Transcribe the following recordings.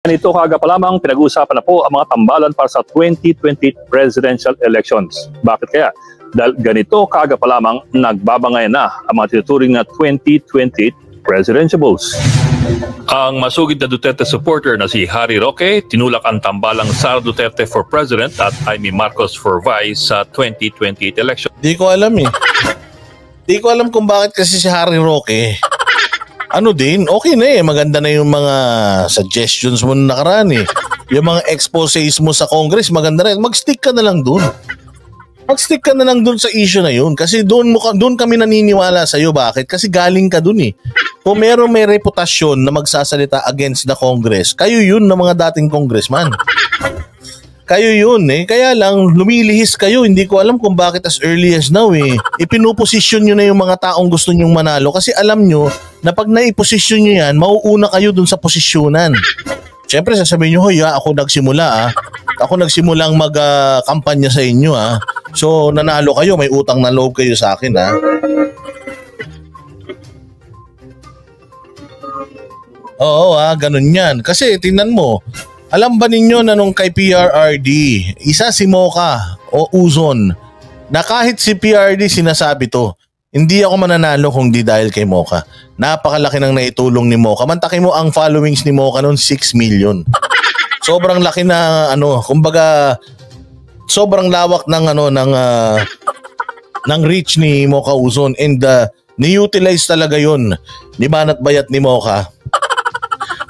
Ganito kaga pa lamang pinag-uusapan na po ang mga tambalan para sa 2020 presidential elections. Bakit kaya? Dahil ganito kaga pa lamang nagbabangay na ang mga tinuturing na 2020 presidentiables. Ang masugid na Duterte supporter na si Harry Roque tinulak ang tambalang Sara Duterte for President at Amy Marcos for Vice sa 2028 election. Di ko alam eh. Di ko alam kung bakit kasi si Harry Roque. Ano din, okay na eh. Maganda na yung mga suggestions mo na nakaraan eh. Yung mga exposés mo sa Congress, maganda na. Mag-stick ka na lang dun. Mag-stick ka na lang dun sa issue na yun. Kasi dun kami naniniwala sa'yo. Bakit? Kasi galing ka dun eh. Kung meron may reputasyon na magsasalita against the Congress, kayo yun na mga dating congressman. Kayo yun eh. Kaya lang, lumilihis kayo. Hindi ko alam kung bakit as early as now eh. Ipinuposisyon nyo na yung mga taong gusto nyong manalo. Kasi alam nyo na pag naiposisyon nyo yan, mauuna kayo dun sa posisyonan. Siyempre sasabihin nyo, hoy ako nagsimula ah. Ako nagsimulang mag-kampanya sa inyo ah. So nanalo kayo, may utang na loob kayo sa akin ah. Oo ah, ganun yan. Kasi tingnan mo, alam ba ninyo na nung kay PRRD, isa si Mocha o Uzon, na kahit si PRRD sinasabi to, hindi ako mananalo kung di dahil kay Mocha. Napakalaki ng naitulong ni Mocha. Mantakin mo ang followings ni Mocha noon, 6 million. Sobrang laki na kumbaga sobrang lawak ng ng reach ni Mocha Uzon and ni-utilize talaga 'yon ni Banat Bayat ni Mocha.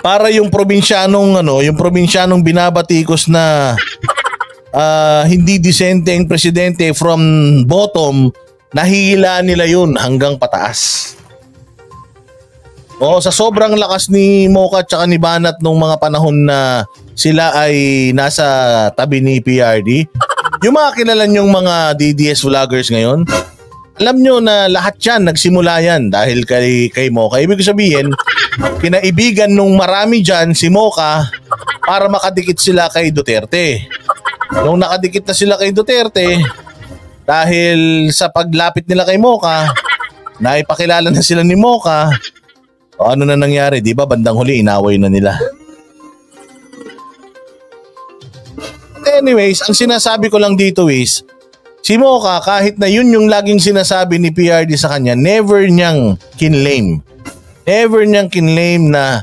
Para yung probinsyanong binabatikos na hindi disente ang presidente from bottom, nahihila nila yun hanggang pataas. O sa sobrang lakas ni Mocha at saka ni Banat nung mga panahon na sila ay nasa tabi ni PRD, yung mga kilala nyong mga DDS vloggers ngayon, alam nyo na lahat yan, nagsimula yan dahil kay Mocha. Ibig sabihin, kinaibigan nung marami dyan si Mocha para makadikit sila kay Duterte. Nung nakadikit na sila kay Duterte, dahil sa paglapit nila kay Mocha, naipakilala na sila ni Mocha, o ano na nangyari, di ba? Bandang huli, inaway na nila. Anyways, ang sinasabi ko lang dito is, si Mocha, kahit na yun yung laging sinasabi ni PRD sa kanya, never niyang kinlame. Never niyang kinlame na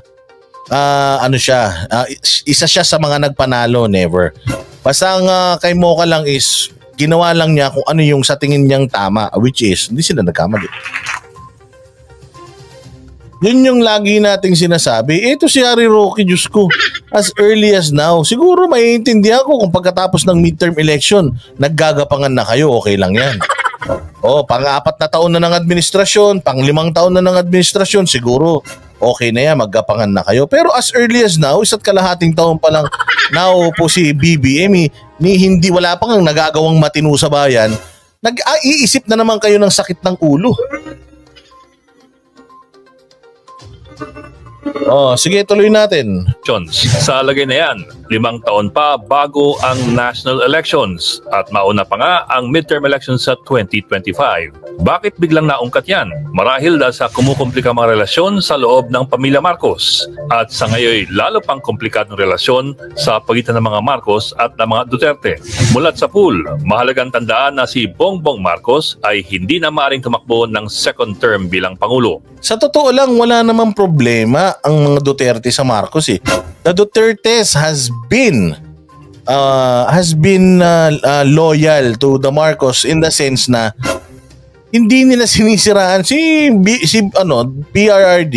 isa siya sa mga nagpanalo, never. Basta ang kay Mocha lang is, ginawa lang niya kung ano yung sa tingin niyang tama, which is, hindi sila nagkamali. Yun yung lagi nating sinasabi. Ito si Harry Roque, Diyos ko, as early as now. Siguro maiintindihan ko kung pagkatapos ng midterm election, naggagapangan na kayo, okay lang yan. O, pang-4 na taon na ng administrasyon, pang-5 taon na ng administrasyon, siguro okay na yan, maggapangan na kayo. Pero as early as now, 1.5 taon pa lang naupo si BBM, hindi wala pang nagagawang matino sa bayan, nag-iisip na naman kayo ng sakit ng ulo. Oh, sige, tuloy natin. Sa lagay na yan, 5 taon pa bago ang national elections at mauna pa nga ang midterm elections sa 2025. Bakit biglang naungkat yan? Marahil dahil sa kumukomplika mga relasyon sa loob ng pamilya Marcos at sa ngayon lalo pang komplikadong relasyon sa pagitan ng mga Marcos at ng mga Duterte. Mulat sa pool, mahalagang tandaan na si Bongbong Marcos ay hindi na maaaring tumakbo ng second term bilang Pangulo. Sa totoo lang, wala namang problema ang mga Duterte sa Marcos eh. The Dutertes has been loyal to the Marcos in the sense na hindi nila sinisiraan si PRRD.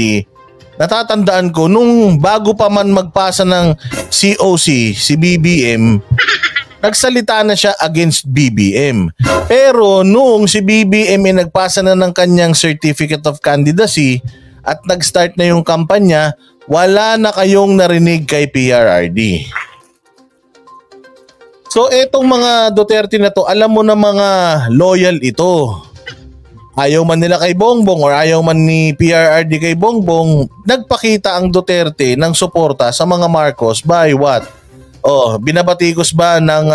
Natatandaan ko nung bago pa man magpasa ng COC si BBM, nagsalita na siya against BBM. Pero noong si BBM ay nagpasa na ng kanyang certificate of candidacy at nag-start na yung kampanya, wala na kayong narinig kay PRRD. So etong mga Duterte na to, alam mo na mga loyal ito. Ayaw man nila kay Bongbong or ayaw man ni PRRD kay Bongbong, nagpakita ang Duterte ng suporta sa mga Marcos by what? Oh, binabatikos ba ng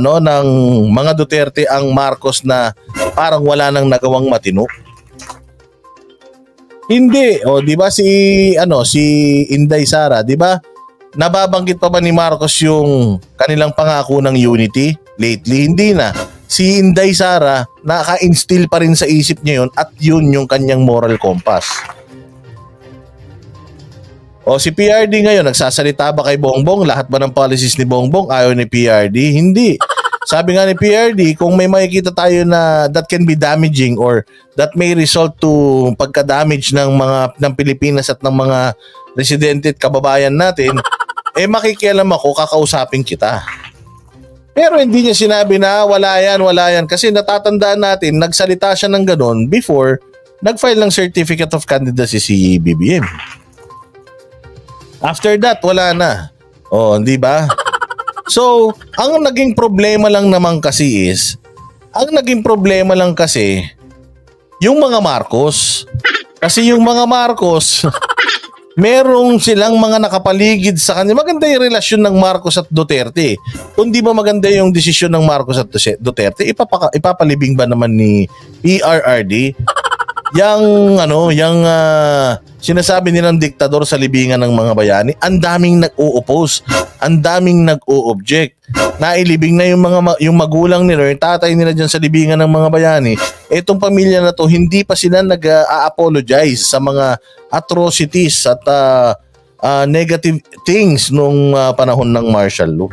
ng mga Duterte ang Marcos na parang wala nang nagawang matino? Hindi. O di ba si Inday Sara, di ba? nababanggit pa ba ni Marcos yung kanilang pangako ng unity? Lately, hindi na. Si Inday Sara, naka-instill pa rin sa isip niya yun at yun yung kanyang moral compass. O si PRD ngayon, nagsasalita ba kay Bongbong? Lahat ba ng policies ni Bongbong ayaw ni PRD? Hindi. Sabi nga ni PRD, kung may makikita tayo na that can be damaging or that may result to pagka-damage ng Pilipinas at ng mga residente at kababayan natin, makikialam ako, kakausapin kita. Pero hindi niya sinabi na wala yan. Kasi natatandaan natin, nagsalita siya ng ganon before nag-file ng Certificate of Candidacy si BBM. After that, wala na. O, di ba? So, ang naging problema lang naman kasi yung mga Marcos. Kasi yung mga Marcos, merong silang mga nakapaligid sa kanila. Maganda yung relasyon ng Marcos at Duterte. Kung di ba maganda yung desisyon ng Marcos at Duterte, ipapalibing ba naman ni PRRD yung sinasabi nilang diktador sa libingan ng mga bayani? Ang daming nag-o-oppose, ang daming nag-o-object. Nailibing na yung magulang nila, yung tatay nila dyan sa libingan ng mga bayani. Etong pamilya na to, hindi pa sila nag-apologize sa mga atrocities at negative things nung panahon ng martial law.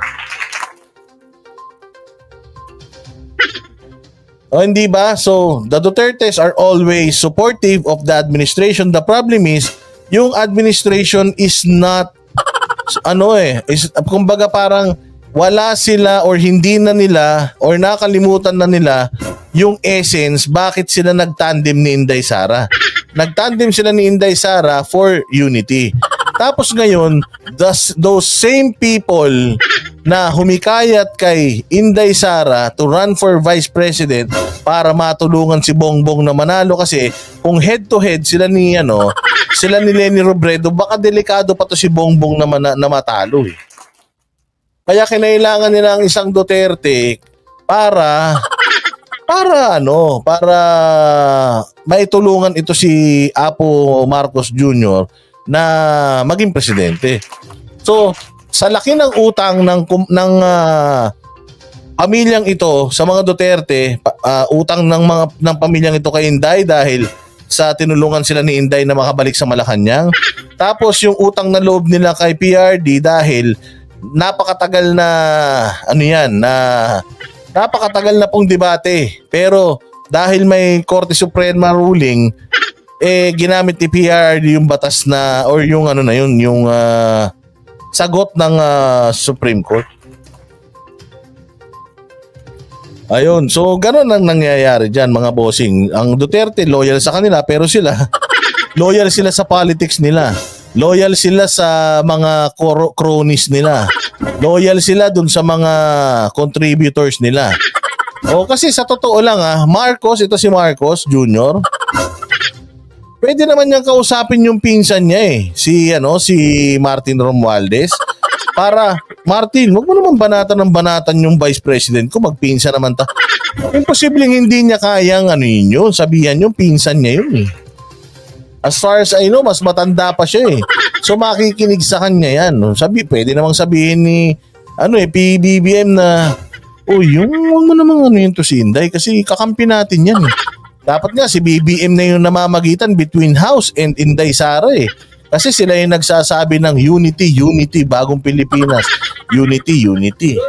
O hindi ba? So, the Dutertes are always supportive of the administration. The problem is, yung administration is not, kumbaga parang wala sila or hindi na nila or nakalimutan na nila yung essence bakit sila nagtandem ni Inday Sara. Nagtandem sila ni Inday Sara for unity. Tapos ngayon, those same people na humikayat kay Inday Sara to run for Vice President para matulungan si Bongbong na manalo, kasi kung head to head sila ni Leni Robredo, baka delikado pa to si Bongbong na matalo eh. Kaya kinailangan nila ang isang Duterte para maitulungan ito si Apo Marcos Jr. na maging presidente. So, sa laki ng utang ng pamilyang ito sa mga Duterte, utang ng pamilyang ito kay Inday dahil sa tinulungan sila ni Inday na makabalik sa Malacanang. Tapos yung utang na loob nila kay PRD dahil napakatagal na pong debate. Pero dahil may Korte Suprema ruling, ginamit ni PRD yung batas na or yung sagot ng Supreme Court. Ayun, so gano'n ang nangyayari dyan mga bossing. Ang Duterte loyal sa kanila, pero sila loyal sila sa politics nila. Loyal sila sa mga cronies nila. Loyal sila dun sa mga contributors nila. O kasi sa totoo lang ito si Marcos Jr. Pwede naman niyang kausapin yung pinsan niya si Martin Romualdez. Para, Martin, wag mo naman banatan yung Vice President ko, magpinsan naman ta. Imposibleng hindi niya kayang sabihan yung pinsan niya yun eh. As far as I know, mas matanda pa siya eh. So makikinig sa kanya yan. Pwede namang sabihin ni PBBM na, wag mo namang yun to si Inday kasi kakampi natin yan eh. Dapat nga si BBM na yung namamagitan between House and Inday Sara eh. Kasi sila yung nagsasabi ng unity, bagong Pilipinas. Unity.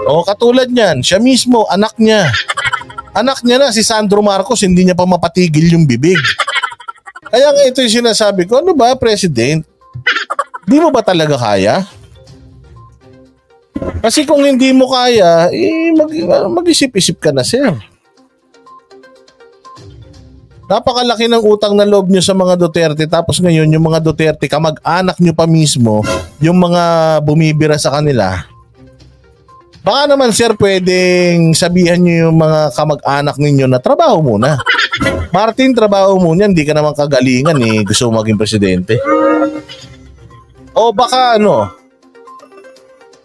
O katulad niyan, siya mismo, anak niya na si Sandro Marcos, hindi niya pa mapatigil yung bibig. Kaya nga ito yung sinasabi ko, President? Di mo ba talaga kaya? Kasi kung hindi mo kaya, mag-isip-isip ka na, sir. Napakalaki ng utang na loob nyo sa mga Duterte, tapos ngayon yung mga Duterte, kamag-anak nyo pa mismo, yung mga bumibira sa kanila. Baka naman sir, pwedeng sabihan nyo yung mga kamag-anak ninyo na trabaho muna. Martin, trabaho muna, hindi ka naman kagalingan gusto mo maging presidente. O baka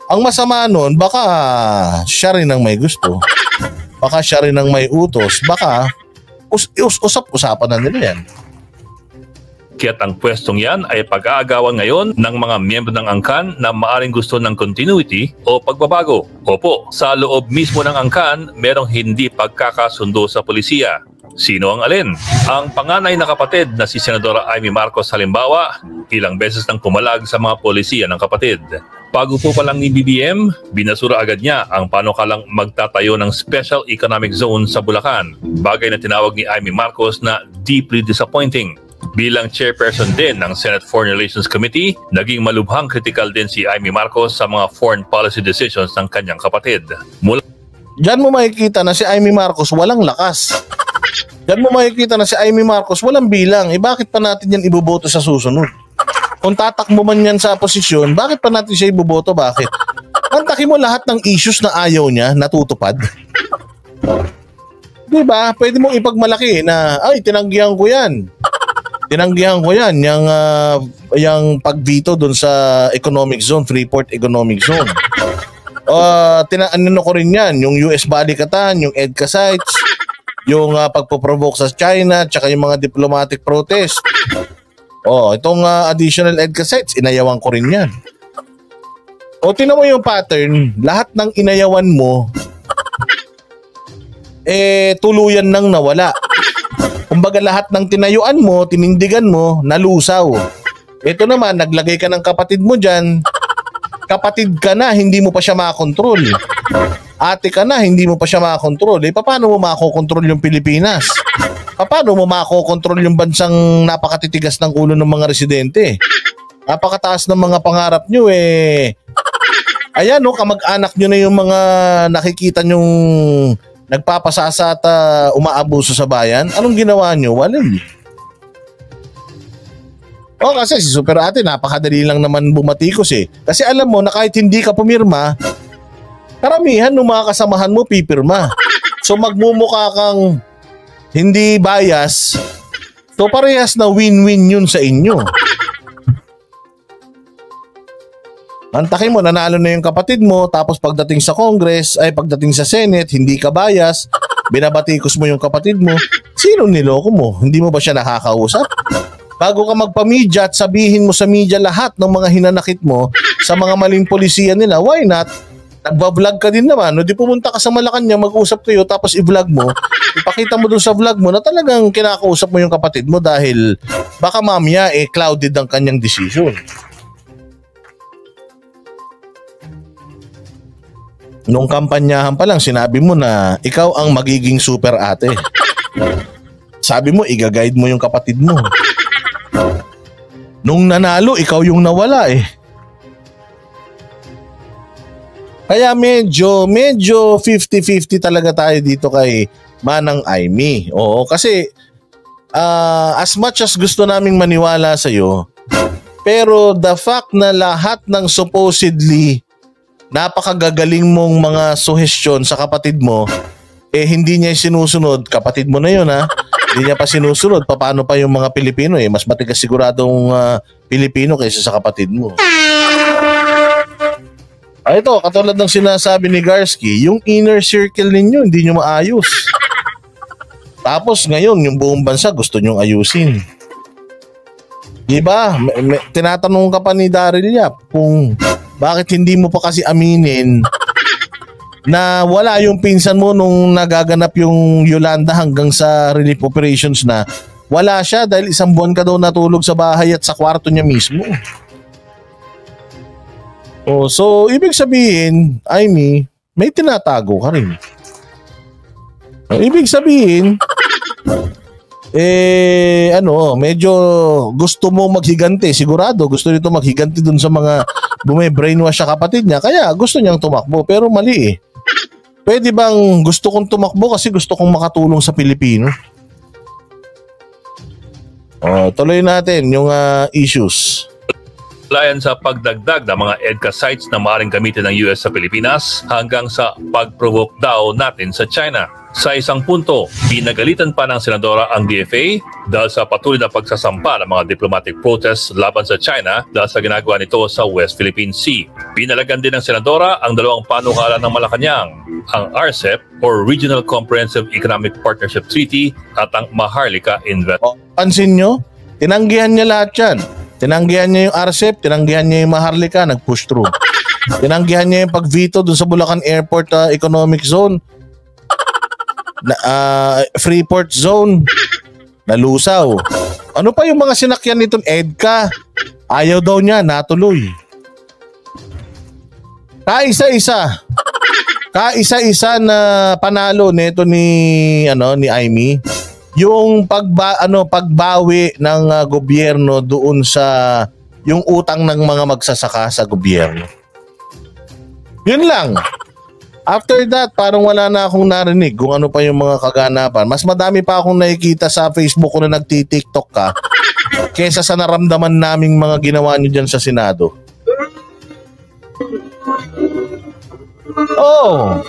ang masama nun, baka siya rin ang may gusto. Baka siya rin ang may utos. Baka usap-usapan na nila yan. Kaya't ang pwestong yan ay pag-aagawan ngayon ng mga miyembro ng angkan na maaring gusto ng continuity o pagbabago. Opo, sa loob mismo ng angkan, merong hindi pagkakasundo sa polisiya. Sino ang alin? Ang panganay na kapatid na si Senadora Amy Marcos halimbawa, ilang beses nang pumalag sa mga polisiya ng kapatid. Bago po pa lang ni BBM, binasura agad niya ang panukalang magtatayo ng Special Economic Zone sa Bulacan, bagay na tinawag ni Amy Marcos na deeply disappointing. Bilang chairperson din ng Senate Foreign Relations Committee, naging malubhang kritikal din si Amy Marcos sa mga foreign policy decisions ng kanyang kapatid. Diyan mo makikita na si Amy Marcos walang lakas. Diyan mo makikita na si Amy Marcos walang bilang. Bakit pa natin yan iboboto sa susunod? Kung tatakbo man yan sa posisyon, bakit pa natin siya iboboto? Bakit? Antakin mo lahat ng issues na ayaw niya natutupad. Diba? Pwede mong ipagmalaki na, ay, tinanggihan ko yan. Yung pag-veto dun sa economic zone, Freeport Economic Zone. Ano ko rin yan, yung US balikatan, yung EDCA sites, yung pagpoprovoke sa China, tsaka yung mga diplomatic protest. Itong additional EDCA sites, inayawan ko rin yan. Tinan mo yung pattern, lahat ng inayawan mo, tuluyan nang nawala. Kumbaga lahat ng tinayuan mo, tinindigan mo, nalusaw. Ito naman, naglagay ka ng kapatid mo dyan, kapatid ka na, hindi mo pa siya makakontrol. Ate ka na, hindi mo pa siya makakontrol. Paano mo makakontrol yung Pilipinas? Paano mo makakontrol yung bansang napakatitigas ng ulo ng mga residente? Napakataas ng mga pangarap nyo Ayan kamag-anak nyo na yung mga nakikita nyong nagpapasasa at umaabuso sa bayan. Anong ginawa nyo? Walang. Kasi si Super Ate, napakadali lang naman bumatikos Kasi alam mo na kahit hindi ka pumirma, karamihan ng mga kasamahan mo pipirma. So magmumukha kang hindi bias. So parehas na win-win yun sa inyo. Antakin mo, nanalo na yung kapatid mo, tapos pagdating sa Congress, pagdating sa Senate, hindi ka bias, binabatikos mo yung kapatid mo. Sino niloko mo? Hindi mo ba siya nakakausap? Bago ka magpa-media at sabihin mo sa media lahat ng mga hinanakit mo sa mga maling polisiya nila, why not? Nagba-vlog ka din naman. Di pumunta ka sa Malacanang, mag-usap kayo, tapos i-vlog mo. Ipakita mo dun sa vlog mo na talagang kinakausap mo yung kapatid mo dahil baka mamaya clouded ang kanyang decision. Nung kampanyahan pa lang, sinabi mo na ikaw ang magiging Super Ate. Sabi mo, i-guide mo yung kapatid mo. Nung nanalo, ikaw yung nawala Kaya medyo 50-50 talaga tayo dito kay Manang Amy. Kasi as much as gusto naming maniwala sa'yo, pero the fact na lahat ng supposedly napakagagaling mong mga suhestyon sa kapatid mo, hindi niya sinusunod. Kapatid mo na yun Hindi niya pa sinusunod. Paano pa yung mga Pilipino Mas matigas siguradong Pilipino kaysa sa kapatid mo. Ito, katulad ng sinasabi ni Garsky, yung inner circle ninyo, hindi nyo maayos. Tapos ngayon, yung buong bansa gusto nyong ayusin. Diba? Tinatanong ka pa ni Daryl Yap kung bakit hindi mo pa kasi aminin na wala yung pinsan mo nung nagaganap yung Yolanda hanggang sa relief operations na wala siya dahil 1 buwan ka daw natulog sa bahay at sa kwarto niya mismo. So ibig sabihin, Amy, may tinatago ka rin. Ibig sabihin, medyo gusto mo maghiganti. Sigurado gusto nito maghiganti dun sa mga brainwash sa kapatid niya. Kaya gusto niyang tumakbo. Pero mali Pwede bang gusto kong tumakbo kasi gusto kong makatulong sa Pilipino? Tuloy natin yung issues. Layan sa pagdagdag ng mga EDCA sites na maaaring gamitin ng US sa Pilipinas hanggang sa pag-provoke daw natin sa China. Sa isang punto, pinagalitan pa ng senadora ang DFA dahil sa patuloy na pagsasampa ng mga diplomatic protests laban sa China dahil sa ginagawa nito sa West Philippine Sea. Pinalagan din ng senadora ang dalawang panukalan ng Malacanang, ang RCEP or Regional Comprehensive Economic Partnership Treaty at ang Maharlika Investment. Pansin nyo, Tinanggihan niya lahat yan. Tinanggihan niya yung RCEP, tinanggihan niya yung Maharlika, nag-push through. Tinanggihan niya yung pag-veto dun sa Bulacan Airport Economic Zone. Freeport Zone. Nalusaw. Ano pa yung mga sinakyan nitong EDCA? Ayaw daw niya, natuloy. Kaisa-isa na panalo nito ni Aimee yung pagbawi ng gobyerno doon sa yung utang ng mga magsasaka sa gobyerno. Yun lang. After that, parang wala na akong narinig kung ano pa yung mga kaganapan. Mas madami pa akong nakikita sa Facebook ko na nagti-TikTok ka kesa sa naramdaman naming mga ginawa nyo dyan sa Senado.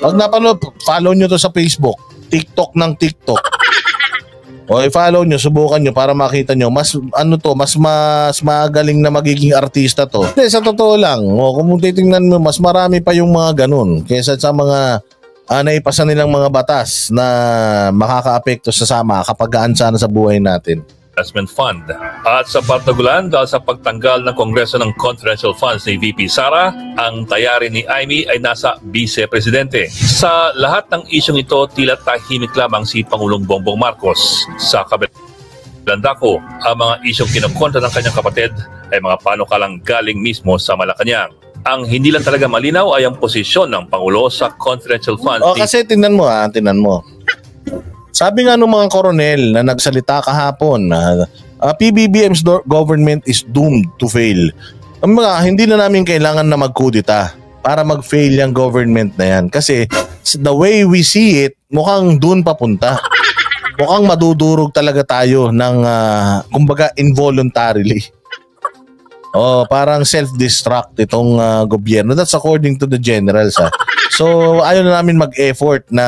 Pag napanood, follow nyo to sa Facebook. TikTok ng TikTok. O i-follow nyo, subukan nyo para makita nyo. Mas magaling na magiging artista to. Hindi, sa totoo lang. Kung titingnan mo, mas marami pa yung mga ganun kesa sa mga naipasa nilang mga batas na makaka-apekto sa makakapag-aan sana sa buhay natin. Investment Fund. At sa Bartagulan, dahil sa pagtanggal ng Kongreso ng confidential funds ni VP Sara, ang tayari ni Aimee ay nasa Vice-Presidente. Sa lahat ng isyong ito, tila tahimik lamang si Pangulong Bongbong Marcos. Sa kabilang dako, ang mga isyong kinukontra ng kanyang kapatid ay mga panukalang galing mismo sa Malacanang. Ang hindi lang talaga malinaw ay ang posisyon ng Pangulo sa confidential funds. Kasi tingnan mo. Sabi nga ng mga koronel na nagsalita kahapon na PBBM's government is doomed to fail. Hindi na namin kailangan na magkudita para mag-fail yung government na yan. Kasi the way we see it, mukhang dun papunta. Mukhang madudurog talaga tayo ng kumbaga involuntarily. Parang self-destruct itong gobyerno. That's according to the generals. So ayaw na namin mag-effort na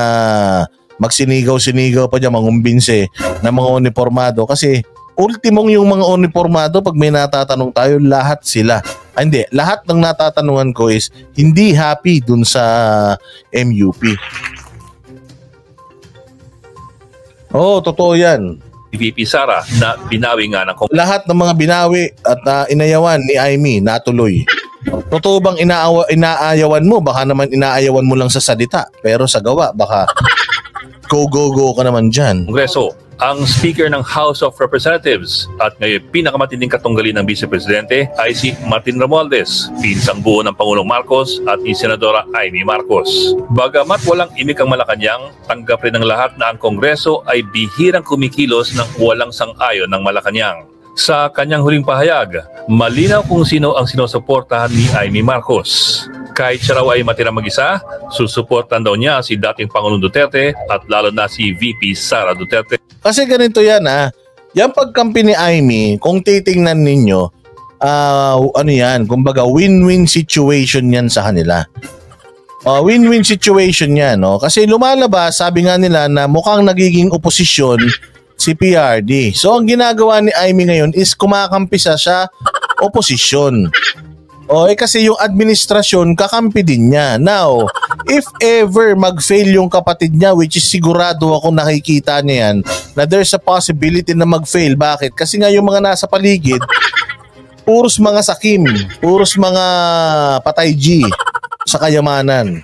magsinigaw-sinigaw pa dyan, mangumbinse ng mga uniformado. Kasi ultimong yung mga uniformado, pag may natatanong tayo, lahat sila. Lahat ng natatanungan ko is hindi happy dun sa MUP. Totoo yan. VP Sara na binawi nga ng lahat ng mga binawi at inayawan ni Aimee natuloy. Totoo bang inaayawan mo? Baka naman inaayawan mo lang sa salita, pero sa gawa baka go ka naman dyan. Kongreso, ang Speaker ng House of Representatives at ngayon pinakamatinding katunggali ng Vice Presidente ay si Martin Romualdez, pinsang buo ng Pangulong Marcos at ni Senadora Aimee Marcos. Bagamat walang imik ang Malacanang, tanggap rin ng lahat na ang Kongreso ay bihirang kumikilos ng walang sang-ayon ng Malacanang. Sa kanyang huling pahayag, malinaw kung sino ang sinusuportahan ni Aimee Marcos. Kahit siya raw ay matira mag-isa, susuportan daw niya si dating Pangulong Duterte at lalo na si VP Sara Duterte. Kasi ganito yan Yung pagkampi ni Aimee, kung titingnan ninyo, kumbaga win-win situation yan sa kanila. Win-win situation yan. Kasi lumalabas, sabi nga nila na mukhang nagiging oposisyon si PRD. So ang ginagawa ni Aimee ngayon is kumakampi sa oposisyon. Kasi yung administrasyon kakampi din niya. Now, if ever mag-fail yung kapatid niya, which is sigurado ako nakikita niya yan, na there's a possibility na mag-fail. Bakit? Kasi nga yung mga nasa paligid, puros mga sakim, puros mga patay G sa kayamanan.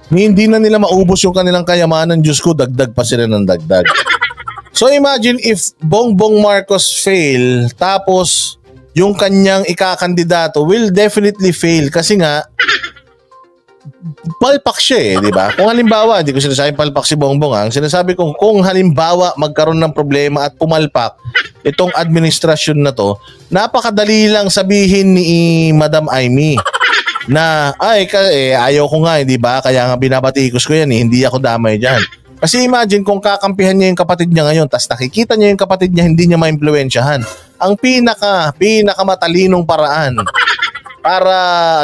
Hindi na nila maubos yung kanilang kayamanan, Diyos ko, dagdag pa sila ng dagdag. So imagine if Bongbong Marcos fail, tapos yung kanyang ikakandidato will definitely fail kasi nga palpak siya di ba? Kung halimbawa, hindi ko sinasabing palpak si Bongbong ang sinasabi kong kung halimbawa magkaroon ng problema at pumalpak itong administrasyon na to, napakadali lang sabihin ni Madam Aimee na ayaw ko nga, di ba? Kaya nga binabatikos ko yan hindi ako damay dyan. Kasi imagine kung kakampihan niya yung kapatid niya ngayon, tas nakikita niya yung kapatid niya hindi niya maimpluwensyahan. Ang pinakamatalinong paraan para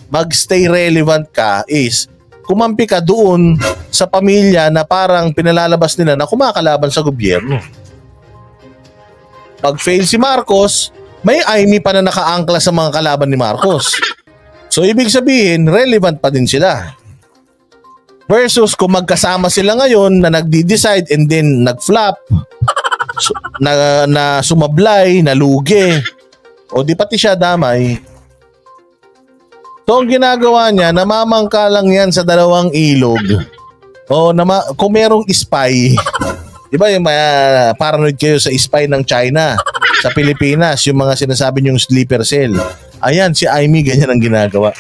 magstay relevant ka is kumampi ka doon sa pamilya na parang pinalalabas nila na kumakalaban sa gobyerno. Pag fail si Marcos, may Aimee pa na nakaangkla sa mga kalaban ni Marcos. So ibig sabihin, relevant pa din sila. Versus kung magkasama sila ngayon na nagdi-decide and then nag-flop, na sumablay, nalugi. O di pati siya damay. So ang ginagawa niya, namamangka lang yan sa dalawang ilog. O kung merong spy, di ba yung paranoid kayo sa spy ng China, sa Pilipinas, yung mga sinasabi niyong sleeper cell. Ayan, si Aimee ganyan ang ginagawa.